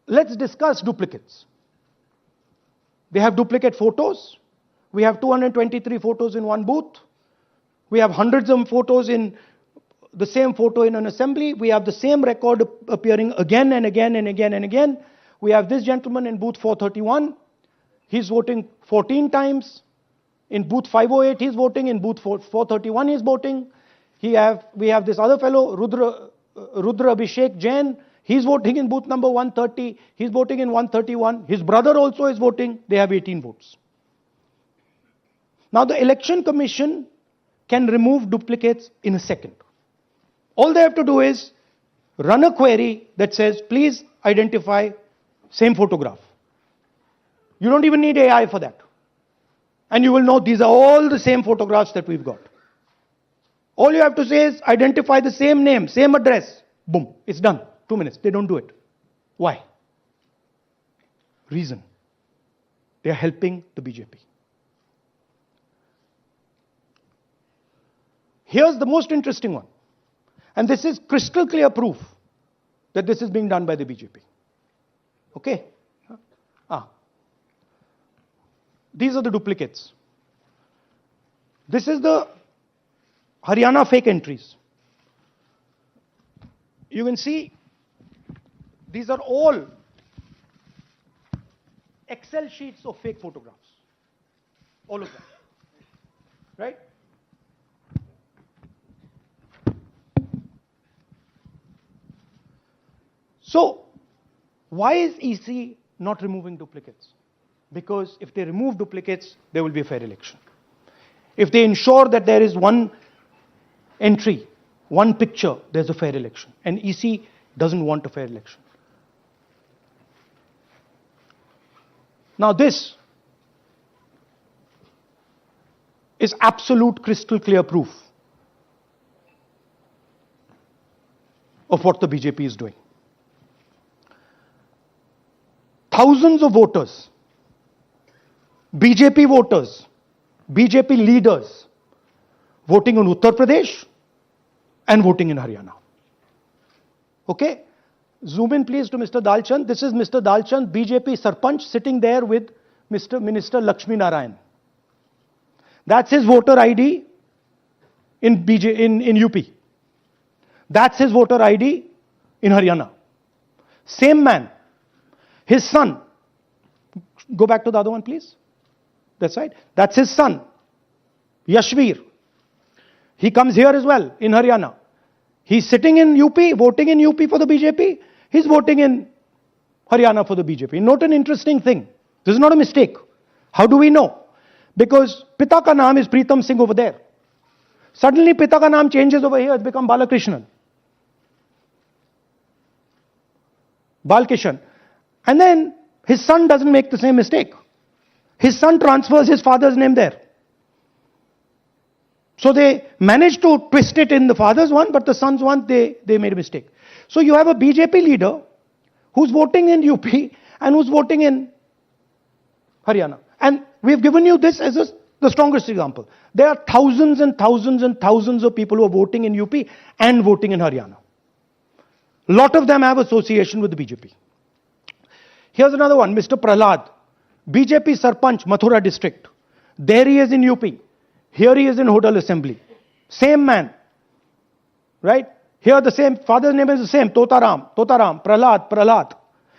let's discuss duplicates. They have duplicate photos. We have 223 photos in one booth. We have hundreds of photos in the same photo in an assembly. We have the same record appearing again and again and again and again. We have this gentleman in booth 431. He's voting 14 times. In booth 508, he's voting. In booth 431, he's voting. We have this other fellow, Rudra Abhishek Jain. He's voting in booth number 130. He's voting in 131. His brother also is voting. They have 18 votes. Now, the Election Commission can remove duplicates in a second. All they have to do is run a query that says, please identify same photograph. You don't even need AI for that. And you will know these are all the same photographs that we've got. All you have to say is identify the same name, same address. Boom, it's done. 2 minutes. They don't do it. Why? Reason. They are helping the BJP. Here's the most interesting one. And this is crystal clear proof that this is being done by the BJP. Okay? These are the duplicates. This is the Haryana fake entries. You can see these are all Excel sheets of fake photographs. All of them. Right? So, why is EC not removing duplicates? Because if they remove duplicates, there will be a fair election. If they ensure that there is one entry, one picture, there's a fair election. And EC doesn't want a fair election. Now this is absolute crystal clear proof of what the BJP is doing. Thousands of voters, BJP voters, BJP leaders voting in Uttar Pradesh and voting in Haryana. Okay? Zoom in please to Mr. Dalchand. This is Mr. Dalchand, BJP Sarpanch, sitting there with Mr. Minister Lakshmi Narayan. That's his voter ID in UP. That's his voter ID in Haryana. Same man. His son. Go back to the other one, please. That's right. That's his son, Yashveer. He comes here as well in Haryana. He's sitting in UP, voting in UP for the BJP. He's voting in Haryana for the BJP. Note an interesting thing. This is not a mistake. How do we know? Because Pita ka naam is Pritam Singh over there. Suddenly Pita ka naam changes over here. It's become Balakrishnan. Balkishan. And then his son doesn't make the same mistake. His son transfers his father's name there. So they managed to twist it in the father's one, but the son's one, they made a mistake. So you have a BJP leader who's voting in UP and who's voting in Haryana. And we've given you this as the strongest example. There are thousands and thousands and thousands of people who are voting in UP and voting in Haryana. A lot of them have association with the BJP. Here's another one, Mr. Prahlad, BJP Sarpanch, Mathura district. There he is in UP. Here he is in Hodal Assembly. Same man. Right? Here the same, father's name is the same, Totaram, Prahlad.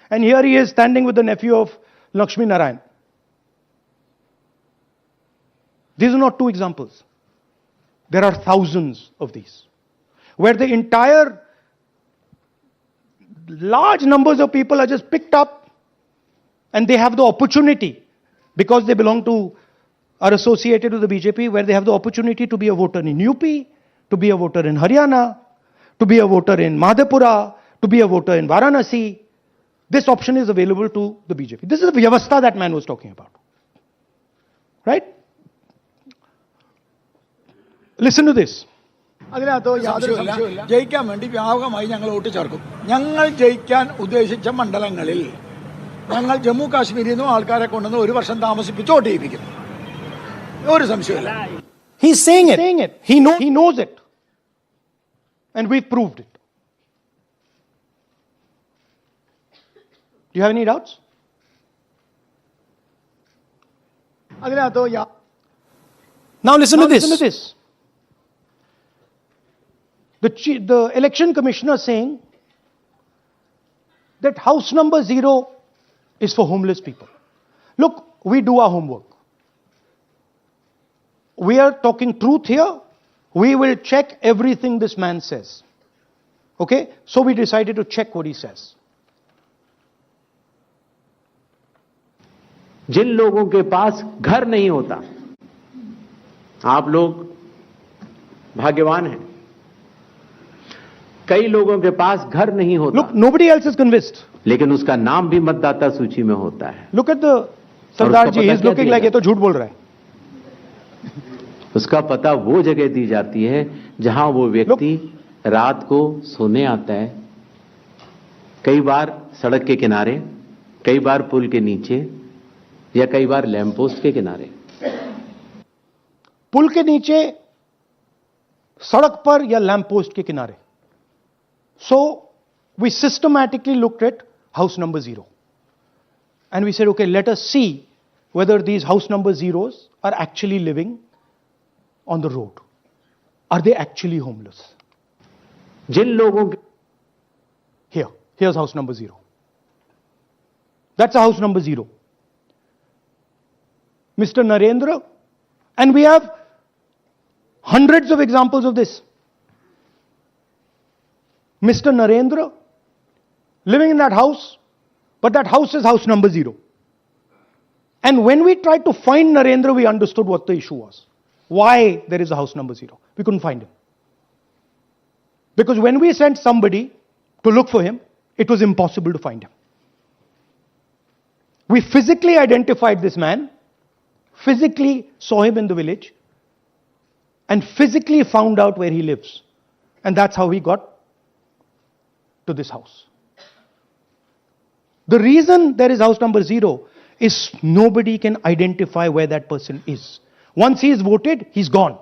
And here he is standing with the nephew of Lakshmi Narayan. These are not two examples. There are thousands of these. Where the entire large numbers of people are just picked up and they have the opportunity, because they belong to, are associated with the BJP, where they have the opportunity to be a voter in UP, to be a voter in Haryana, to be a voter in Madhepura, to be a voter in Varanasi. This option is available to the BJP. This is the Vyavastha that man was talking about. Right? Listen to this. ജയിക്കാൻ വേണ്ടി വ്യാപകമായി ഞങ്ങൾ vote ചേർക്കും. ഞങ്ങൾ ജയിക്കാൻ ഉദ്ദേശിച്ച മണ്ഡലങ്ങളിൽ ഞങ്ങൾ ജമ്മു കാശ്മീരിൽ നിന്നും ആൾക്കാരെ കൊണ്ടുവന്ന് ഒരു വർഷം താമസിപ്പിച്ച് വോട്ട് ചെയ്യിപ്പിക്കും. ഒരു സംശയമില്ല. He's saying it. He knows it. And we've proved it. Do you have any doubts? അതിനകത്ത് Now listen to this. The election commissioner saying that house number 0 is for homeless people. Look, we do our homework. We are talking truth here. We will check everything this man says. Okay? So we decided to check what he says. जिन लोगों के पास घर नहीं होता, आप लोग भाग्यवान हैं. कई लोगों के पास घर नहीं होता. Look, nobody else is convinced. लेकिन उसका नाम भी मतदाता सूची में होता है. Look at the Sardar ji, he's looking like ये तो झूठ बोल रहा है. उसका पता वो जगह दी जाती है जहां वो व्यक्ति रात को सोने आता है. कई बार सड़क के किनारे, कई बार पुल के नीचे, या कई बार लैंप पोस्ट के किनारे. पुल के नीचे, सड़क पर या लैंप पोस्ट के किनारे. So we systematically looked at house number 0. And we said, okay, let us see whether these house number 0s are actually living on the road. Are they actually homeless? जिन लोगों Here's house number 0. That's a house number 0. Mr. Narendra, and we have hundreds of examples of this. Mr. Narendra living in that house, but that house is house number 0. And when we tried to find Narendra, we understood what the issue was. Why there is a house number 0. We couldn't find him. Because when we sent somebody to look for him, it was impossible to find him. We physically identified this man, physically saw him in the village, and physically found out where he lives. And that's how we got to this house. The reason there is house number 0 is nobody can identify where that person is. Once he is voted, he's gone.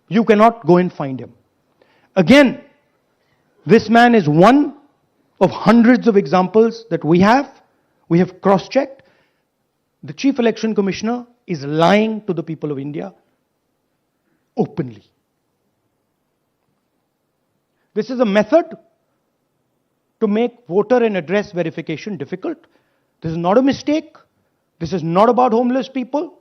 You cannot go and find him. Again, this man is one of hundreds of examples that we have. We have cross-checked. The Chief Election Commissioner is lying to the people of India openly. This is a method to make voter and address verification difficult. This is not a mistake. This is not about homeless people.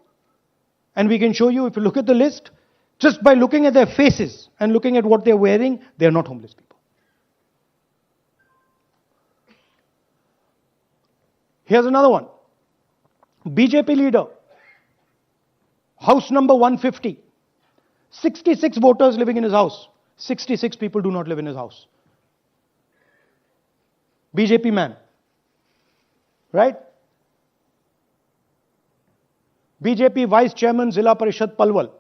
And we can show you, if you look at the list, just by looking at their faces and looking at what they're wearing, they're not homeless people. Here's another one. BJP leader, house number 150. 66 voters living in his house. 66 people do not live in his house. BJP man. Right? BJP Vice Chairman Zilla Parishad Palwal.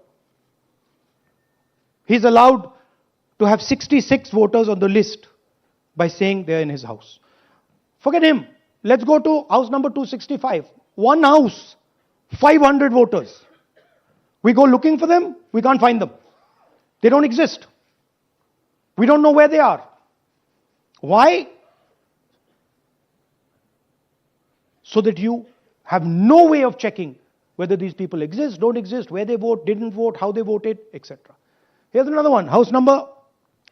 He's allowed to have 66 voters on the list by saying they're in his house. Forget him. Let's go to house number 265. One house, 500 voters. We go looking for them, we can't find them. They don't exist. We don't know where they are. Why? So that you have no way of checking whether these people exist, don't exist, where they vote, didn't vote, how they voted, etc. Here's another one, house number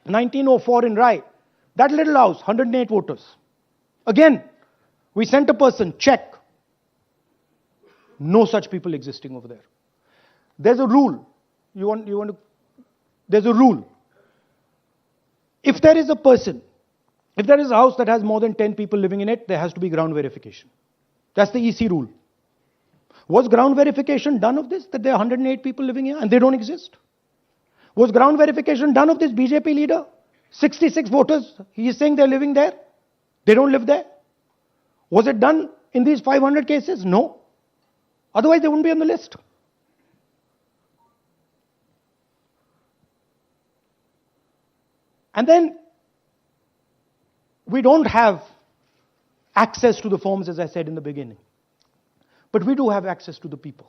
1904 in Rai. That little house, 108 voters. Again, we sent a person, check. No such people existing over there. There's a rule. There's a rule. If there is a person, if there is a house that has more than 10 people living in it, there has to be ground verification. That's the EC rule. Was ground verification done of this, that there are 108 people living here and they don't exist? Was ground verification done of this BJP leader? 66 voters, he is saying they're living there. They don't live there. Was it done in these 500 cases? No. Otherwise, they wouldn't be on the list. And then, we don't have access to the forms, as I said in the beginning. But we do have access to the people.